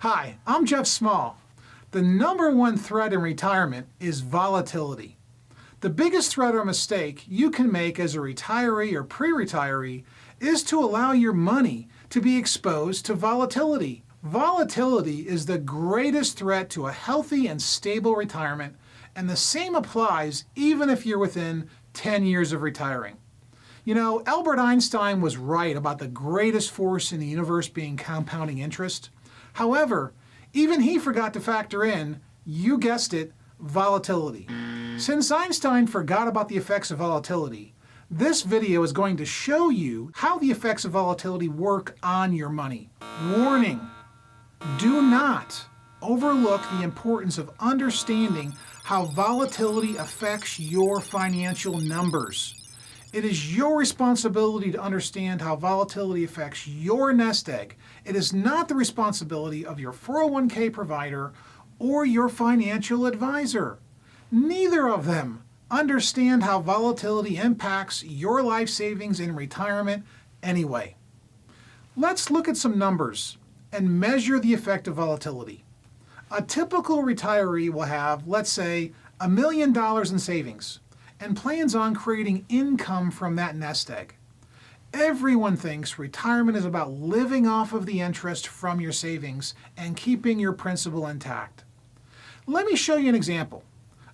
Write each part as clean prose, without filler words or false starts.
Hi, I'm Jeff Small. The number one threat in retirement is volatility. The biggest threat or mistake you can make as a retiree or pre-retiree is to allow your money to be exposed to volatility. Volatility is the greatest threat to a healthy and stable retirement, and the same applies even if you're within 10 years of retiring. You know, Albert Einstein was right about the greatest force in the universe being compounding interest. However, even he forgot to factor in, you guessed it, volatility. Since Einstein forgot about the effects of volatility, this video is going to show you how the effects of volatility work on your money. Warning: do not overlook the importance of understanding how volatility affects your financial numbers. It is your responsibility to understand how volatility affects your nest egg. It is not the responsibility of your 401k provider or your financial advisor. Neither of them understand how volatility impacts your life savings in retirement anyway. Let's look at some numbers and measure the effect of volatility. A typical retiree will have, let's say, $1 million in savings and plans on creating income from that nest egg. Everyone thinks retirement is about living off of the interest from your savings and keeping your principal intact. Let me show you an example.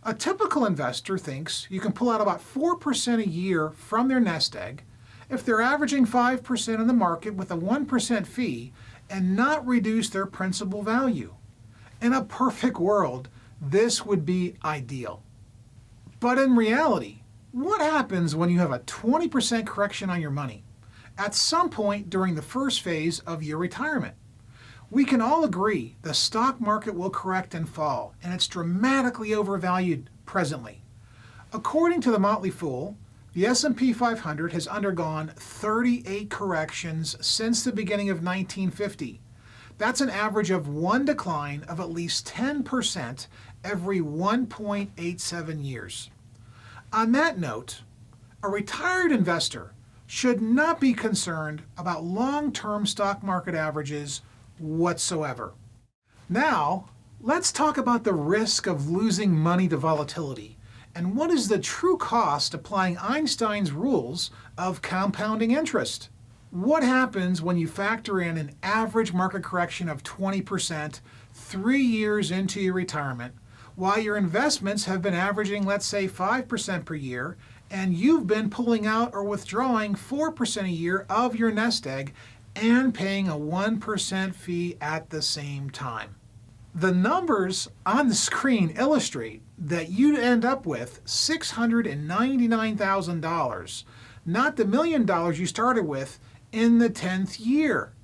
A typical investor thinks you can pull out about 4% a year from their nest egg if they're averaging 5% in the market with a 1% fee and not reduce their principal value. In a perfect world, this would be ideal. But in reality, what happens when you have a 20% correction on your money at some point during the first phase of your retirement? We can all agree the stock market will correct and fall, and it's dramatically overvalued presently. According to the Motley Fool, the S&P 500 has undergone 38 corrections since the beginning of 1950. That's an average of one decline of at least 10% every 1.87 years. On that note, a retired investor should not be concerned about long-term stock market averages whatsoever. Now, let's talk about the risk of losing money to volatility and what is the true cost applying Einstein's rules of compounding interest. What happens when you factor in an average market correction of 20% 3 years into your retirement, while your investments have been averaging, let's say, 5% per year, and you've been pulling out or withdrawing 4% a year of your nest egg and paying a 1% fee at the same time? The numbers on the screen illustrate that you'd end up with $699,000, not the $1 million you started with in the 10th year.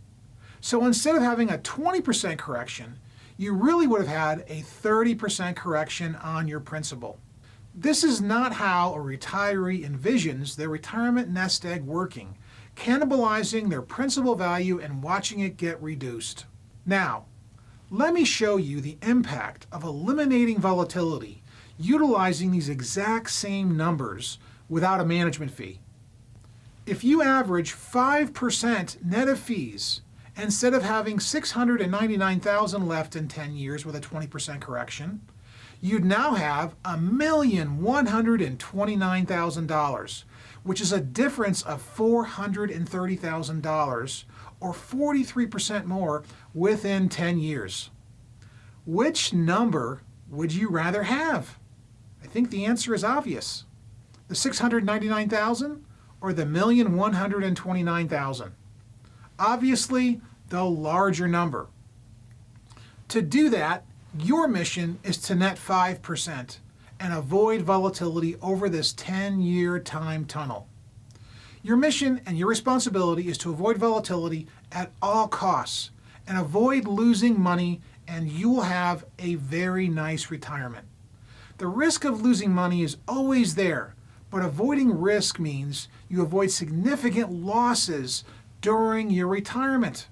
So instead of having a 20% correction, you really would have had a 30% correction on your principal. This is not how a retiree envisions their retirement nest egg working, cannibalizing their principal value and watching it get reduced. Now, let me show you the impact of eliminating volatility utilizing these exact same numbers without a management fee. If you average 5% net of fees, instead of having $699,000 left in 10 years with a 20% correction, you'd now have $1,129,000, which is a difference of $430,000 or 43% more within 10 years. Which number would you rather have? I think the answer is obvious. The $699,000 or the $1,129,000? Obviously, the larger number. To do that, your mission is to net 5% and avoid volatility over this 10-year time tunnel. Your mission and your responsibility is to avoid volatility at all costs and avoid losing money, and you will have a very nice retirement. The risk of losing money is always there, but avoiding risk means you avoid significant losses during your retirement.